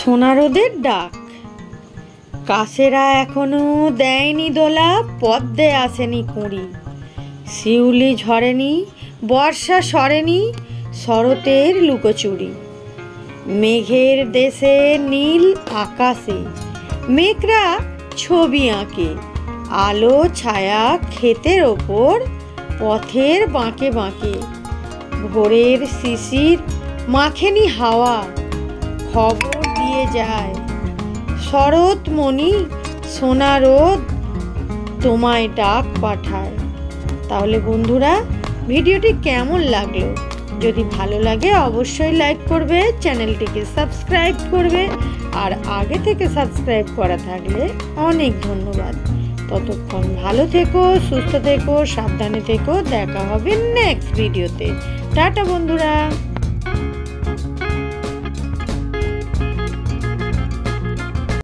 সোনা রোদের ডাক। কাছেরা এখনো দেয়নি দোলা, পদ্মে আসেনি কুঁড়ি। শিউলি ঝরেনি, বর্ষা সরেনি, শরতের লুকোচুরি। মেঘের দেশে নীল আকাশে মেঘরা ছবি আঁকে। আলো ছায়া ক্ষেতের ওপর, পথের বাঁকে বাঁকে। ভোরের শিশির মাখেনি হাওয়া, খবর দিয়ে যায়। শরৎ মণি সোনা রোদ তোমায় ডাক পাঠায়। তাহলে বন্ধুরা, ভিডিওটি কেমন লাগলো? যদি ভালো লাগে অবশ্যই লাইক করবে, চ্যানেলটিকে সাবস্ক্রাইব করবে। আর আগে থেকে সাবস্ক্রাইব করা থাকলে অনেক ধন্যবাদ। ততক্ষণ ভালো থেকো, সুস্থ থেকো, সাবধানে থেকো। দেখা হবে নেক্সট ভিডিওতে। টাটা বন্ধুরা।